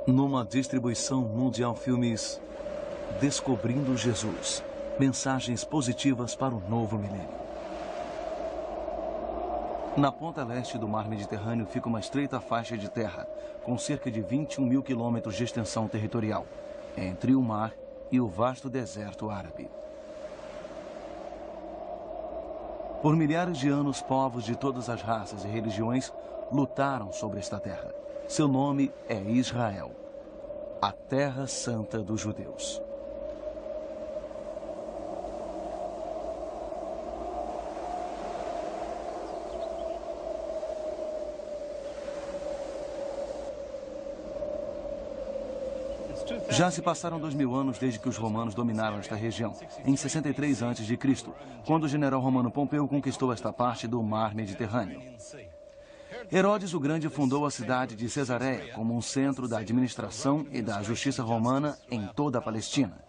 Numa distribuição mundial filmes Descobrindo Jesus. Mensagens positivas para o novo milênio. Na ponta leste do mar Mediterrâneo fica uma estreita faixa de terra, com cerca de 21 mil quilômetros de extensão territorial, entre o mar e o vasto deserto árabe. Por milhares de anos, povos de todas as raças e religiões lutaram sobre esta terra. Seu nome é Israel, a Terra Santa dos Judeus. Já se passaram 2000 anos desde que os romanos dominaram esta região, em 63 a.C., quando o general romano Pompeu conquistou esta parte do mar Mediterrâneo. Herodes o Grande fundou a cidade de Cesareia como um centro da administração e da justiça romana em toda a Palestina.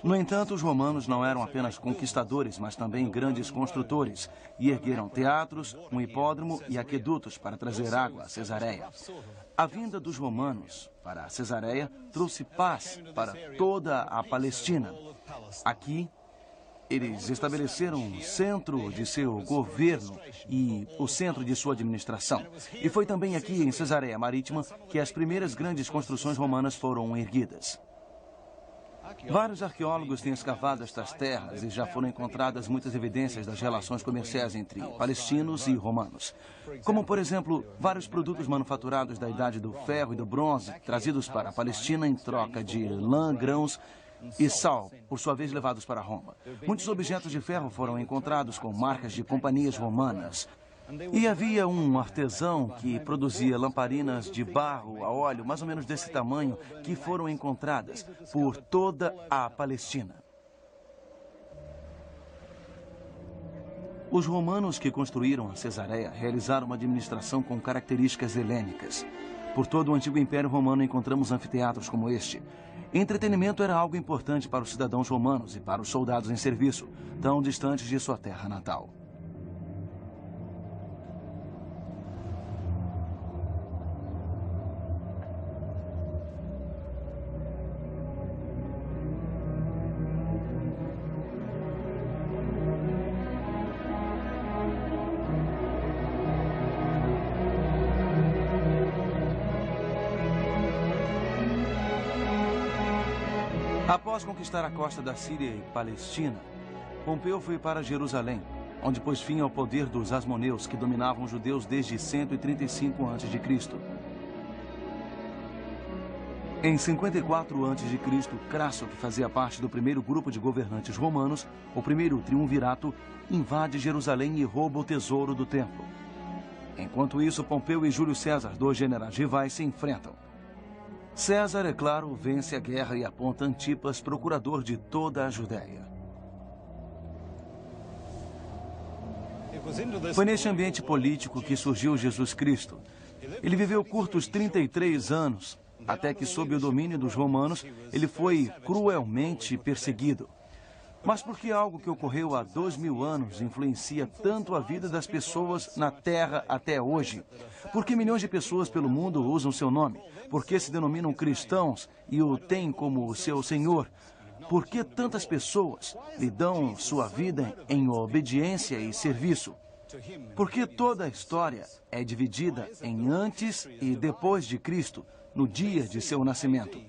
No entanto, os romanos não eram apenas conquistadores, mas também grandes construtores, e ergueram teatros, um hipódromo e aquedutos para trazer água a Cesareia. A vinda dos romanos para Cesareia trouxe paz para toda a Palestina. Aqui, eles estabeleceram o centro de seu governo e o centro de sua administração. E foi também aqui, em Cesareia Marítima, que as primeiras grandes construções romanas foram erguidas. Vários arqueólogos têm escavado estas terras e já foram encontradas muitas evidências das relações comerciais entre palestinos e romanos. Como, por exemplo, vários produtos manufaturados da Idade do Ferro e do Bronze, trazidos para a Palestina em troca de lã, grãos e sal, por sua vez levados para Roma. Muitos objetos de ferro foram encontrados com marcas de companhias romanas. E havia um artesão que produzia lamparinas de barro a óleo, mais ou menos desse tamanho, que foram encontradas por toda a Palestina. Os romanos que construíram a Cesareia realizaram uma administração com características helênicas. Por todo o antigo Império Romano encontramos anfiteatros como este. Entretenimento era algo importante para os cidadãos romanos e para os soldados em serviço, tão distantes de sua terra natal. Após conquistar a costa da Síria e Palestina, Pompeu foi para Jerusalém, onde pôs fim ao poder dos asmoneus, que dominavam os judeus desde 135 a.C. Em 54 a.C., Crasso, que fazia parte do primeiro grupo de governantes romanos, o primeiro triunvirato, invade Jerusalém e rouba o tesouro do templo. Enquanto isso, Pompeu e Júlio César, dois generais rivais, se enfrentam. César, é claro, vence a guerra e aponta Antipas, procurador de toda a Judéia. Foi neste ambiente político que surgiu Jesus Cristo. Ele viveu curtos 33 anos, até que, sob o domínio dos romanos, ele foi cruelmente perseguido. Mas por que algo que ocorreu há 2000 anos influencia tanto a vida das pessoas na Terra até hoje? Por que milhões de pessoas pelo mundo usam seu nome? Por que se denominam cristãos e o têm como seu Senhor? Por que tantas pessoas lhe dão sua vida em obediência e serviço? Por que toda a história é dividida em antes e depois de Cristo, no dia de seu nascimento?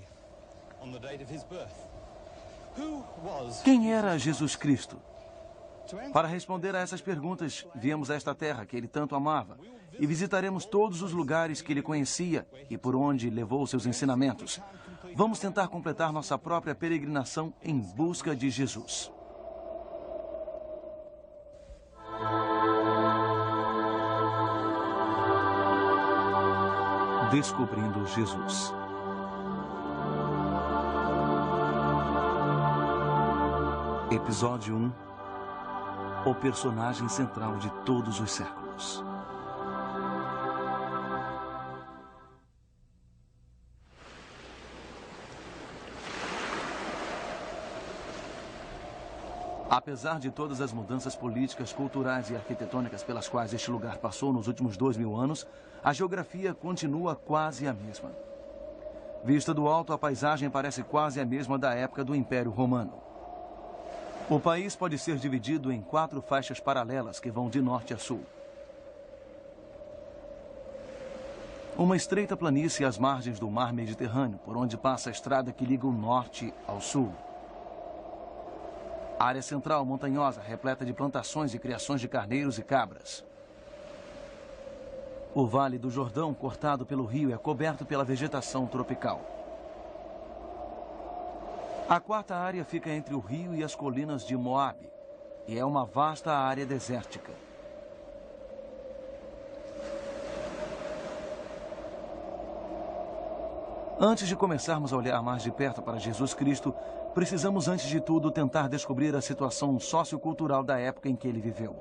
Quem era Jesus Cristo? Para responder a essas perguntas, viemos a esta terra que ele tanto amava e visitaremos todos os lugares que ele conhecia e por onde levou seus ensinamentos. Vamos tentar completar nossa própria peregrinação em busca de Jesus. Descobrindo Jesus. Episódio 1. O personagem central de todos os séculos. Apesar de todas as mudanças políticas, culturais e arquitetônicas pelas quais este lugar passou nos últimos 2000 anos, a geografia continua quase a mesma. Vista do alto, a paisagem parece quase a mesma da época do Império Romano. O país pode ser dividido em 4 faixas paralelas que vão de norte a sul. Uma estreita planície às margens do mar Mediterrâneo, por onde passa a estrada que liga o norte ao sul. Área central montanhosa, repleta de plantações e criações de carneiros e cabras. O Vale do Jordão, cortado pelo rio, é coberto pela vegetação tropical. A 4ª área fica entre o rio e as colinas de Moabe, e é uma vasta área desértica. Antes de começarmos a olhar mais de perto para Jesus Cristo, precisamos, antes de tudo, tentar descobrir a situação sociocultural da época em que ele viveu.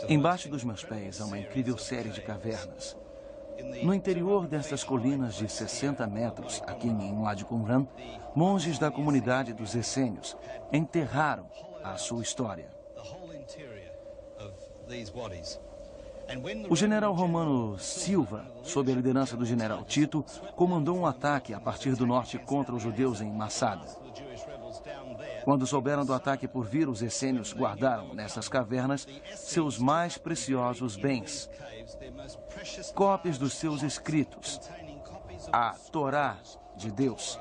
Embaixo dos meus pés há uma incrível série de cavernas. No interior destas colinas de 60 metros, aqui em Wadi Qumran, monges da comunidade dos essênios enterraram a sua história. O general romano Silva, sob a liderança do general Tito, comandou um ataque a partir do norte contra os judeus em Massada. Quando souberam do ataque por vir, os essênios guardaram nessas cavernas seus mais preciosos bens, cópias dos seus escritos, a Torá de Deus.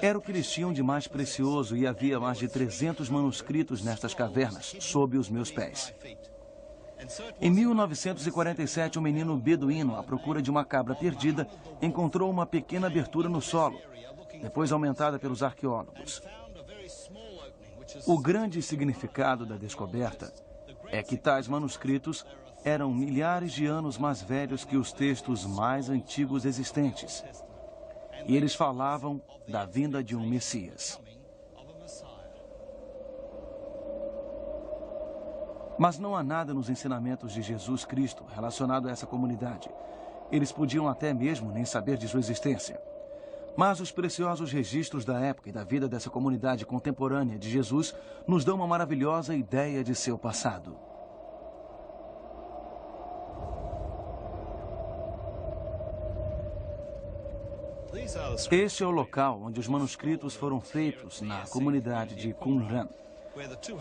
Era o que eles tinham de mais precioso e havia mais de 300 manuscritos nestas cavernas, sob os meus pés. Em 1947, um menino beduíno, à procura de uma cabra perdida, encontrou uma pequena abertura no solo, depois aumentada pelos arqueólogos. O grande significado da descoberta é que tais manuscritos eram milhares de anos mais velhos que os textos mais antigos existentes. E eles falavam da vinda de um Messias. Mas não há nada nos ensinamentos de Jesus Cristo relacionado a essa comunidade. Eles podiam até mesmo nem saber de sua existência. Mas os preciosos registros da época e da vida dessa comunidade contemporânea de Jesus nos dão uma maravilhosa ideia de seu passado. Este é o local onde os manuscritos foram feitos na comunidade de Qumran.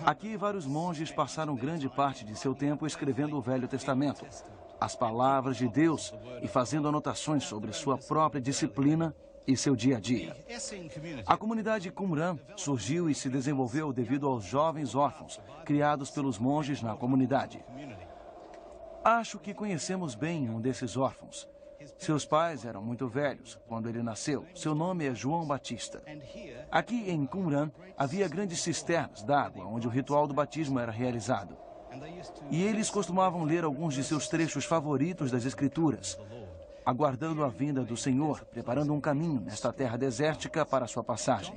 Aqui, vários monges passaram grande parte de seu tempo escrevendo o Velho Testamento, as palavras de Deus, e fazendo anotações sobre sua própria disciplina e seu dia a dia. A comunidade Qumran surgiu e se desenvolveu devido aos jovens órfãos criados pelos monges na comunidade. Acho que conhecemos bem um desses órfãos. Seus pais eram muito velhos quando ele nasceu. Seu nome é João Batista. Aqui em Qumran havia grandes cisternas d'água onde o ritual do batismo era realizado. E eles costumavam ler alguns de seus trechos favoritos das Escrituras, aguardando a vinda do Senhor, preparando um caminho nesta terra desértica para sua passagem.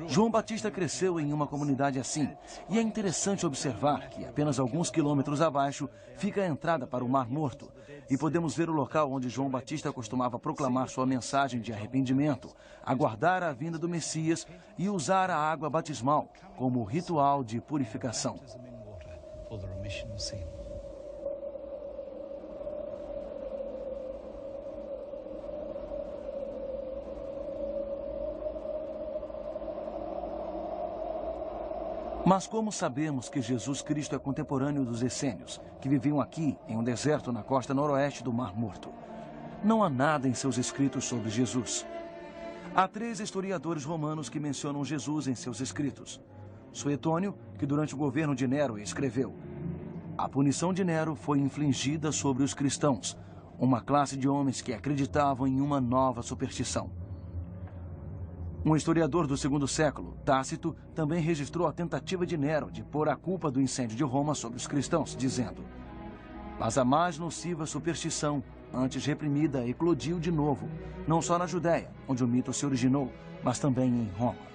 João Batista cresceu em uma comunidade assim, e é interessante observar que apenas alguns quilômetros abaixo fica a entrada para o Mar Morto, e podemos ver o local onde João Batista costumava proclamar sua mensagem de arrependimento, aguardar a vinda do Messias e usar a água batismal como ritual de purificação. Mas como sabemos que Jesus Cristo é contemporâneo dos essênios, que viviam aqui em um deserto na costa noroeste do Mar Morto? Não há nada em seus escritos sobre Jesus. Há 3 historiadores romanos que mencionam Jesus em seus escritos. Suetônio, que durante o governo de Nero escreveu: a punição de Nero foi infligida sobre os cristãos, uma classe de homens que acreditavam em uma nova superstição. Um historiador do 2º século, Tácito, também registrou a tentativa de Nero de pôr a culpa do incêndio de Roma sobre os cristãos, dizendo: mas a mais nociva superstição, antes reprimida, eclodiu de novo, não só na Judéia, onde o mito se originou, mas também em Roma.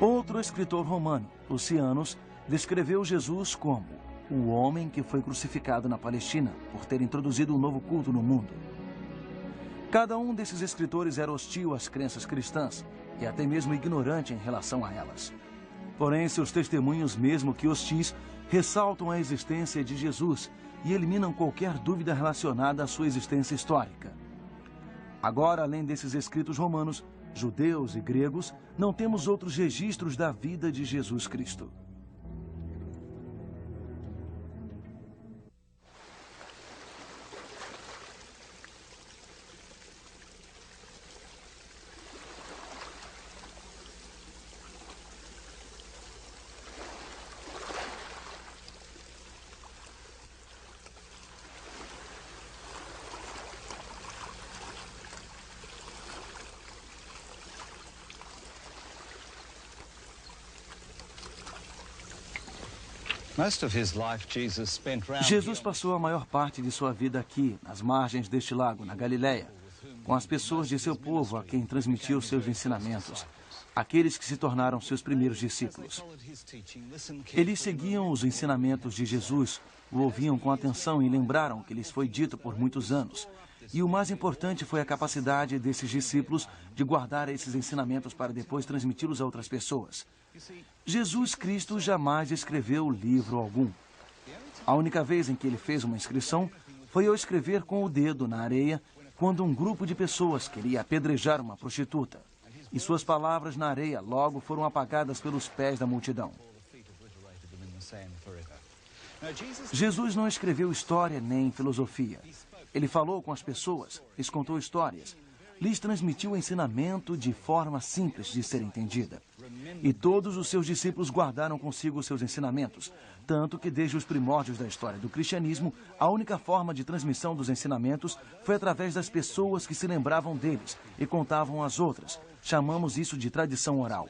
Outro escritor romano, Lucianus, descreveu Jesus como o homem que foi crucificado na Palestina por ter introduzido um novo culto no mundo. Cada um desses escritores era hostil às crenças cristãs e até mesmo ignorante em relação a elas. Porém, seus testemunhos, mesmo que hostis, ressaltam a existência de Jesus e eliminam qualquer dúvida relacionada à sua existência histórica. Agora, além desses escritos romanos, judeus e gregos, não temos outros registros da vida de Jesus Cristo. Jesus passou a maior parte de sua vida aqui, nas margens deste lago, na Galileia, com as pessoas de seu povo a quem transmitiu seus ensinamentos, aqueles que se tornaram seus primeiros discípulos. Eles seguiam os ensinamentos de Jesus, o ouviam com atenção e lembraram que lhes foi dito por muitos anos. E o mais importante foi a capacidade desses discípulos de guardar esses ensinamentos para depois transmiti-los a outras pessoas. Jesus Cristo jamais escreveu livro algum. A única vez em que ele fez uma inscrição foi ao escrever com o dedo na areia quando um grupo de pessoas queria apedrejar uma prostituta. E suas palavras na areia logo foram apagadas pelos pés da multidão. Jesus não escreveu história nem filosofia. Ele falou com as pessoas, lhes contou histórias, lhes transmitiu o ensinamento de forma simples de ser entendida. E todos os seus discípulos guardaram consigo os seus ensinamentos, tanto que desde os primórdios da história do cristianismo, a única forma de transmissão dos ensinamentos foi através das pessoas que se lembravam deles e contavam às outras. Chamamos isso de tradição oral.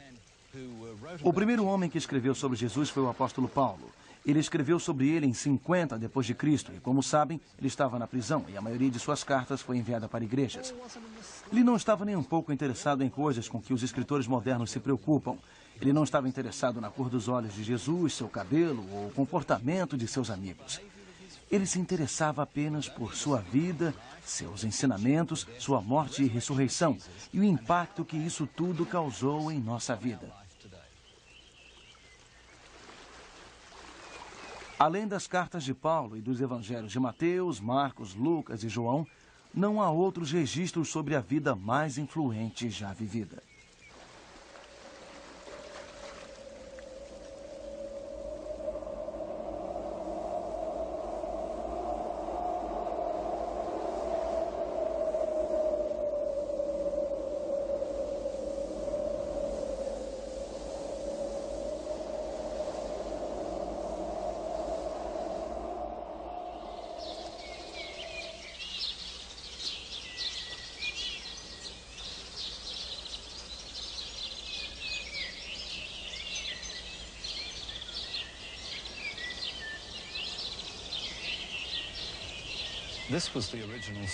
O primeiro homem que escreveu sobre Jesus foi o apóstolo Paulo. Ele escreveu sobre ele em 50 depois de Cristo e, como sabem, ele estava na prisão e a maioria de suas cartas foi enviada para igrejas. Ele não estava nem um pouco interessado em coisas com que os escritores modernos se preocupam. Ele não estava interessado na cor dos olhos de Jesus, seu cabelo ou o comportamento de seus amigos. Ele se interessava apenas por sua vida, seus ensinamentos, sua morte e ressurreição e o impacto que isso tudo causou em nossa vida. Além das cartas de Paulo e dos evangelhos de Mateus, Marcos, Lucas e João, não há outros registros sobre a vida mais influente já vivida.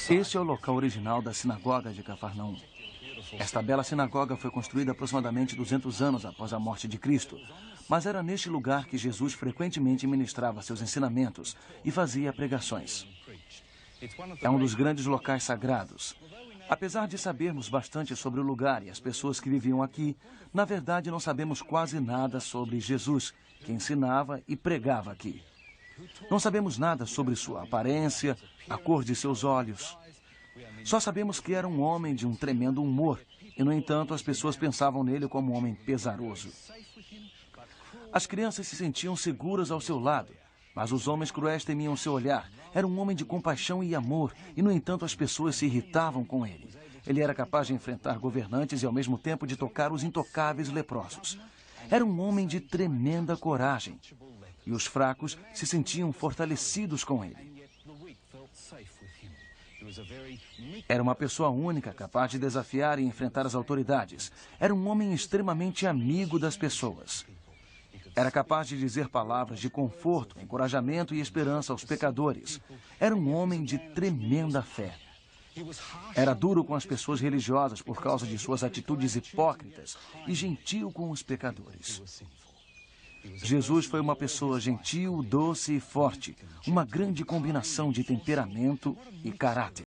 Este é o local original da sinagoga de Cafarnaum. Esta bela sinagoga foi construída aproximadamente 200 anos após a morte de Cristo, mas era neste lugar que Jesus frequentemente ministrava seus ensinamentos e fazia pregações. É um dos grandes locais sagrados. Apesar de sabermos bastante sobre o lugar e as pessoas que viviam aqui, na verdade não sabemos quase nada sobre Jesus, que ensinava e pregava aqui. Não sabemos nada sobre sua aparência, a cor de seus olhos. Só sabemos que era um homem de um tremendo humor, e, no entanto, as pessoas pensavam nele como um homem pesaroso. As crianças se sentiam seguras ao seu lado, mas os homens cruéis temiam seu olhar. Era um homem de compaixão e amor, e, no entanto, as pessoas se irritavam com ele. Ele era capaz de enfrentar governantes e, ao mesmo tempo, de tocar os intocáveis leprosos. Era um homem de tremenda coragem. E os fracos se sentiam fortalecidos com ele. Era uma pessoa única, capaz de desafiar e enfrentar as autoridades. Era um homem extremamente amigo das pessoas. Era capaz de dizer palavras de conforto, encorajamento e esperança aos pecadores. Era um homem de tremenda fé. Era duro com as pessoas religiosas por causa de suas atitudes hipócritas e gentil com os pecadores. Jesus foi uma pessoa gentil, doce e forte, uma grande combinação de temperamento e caráter.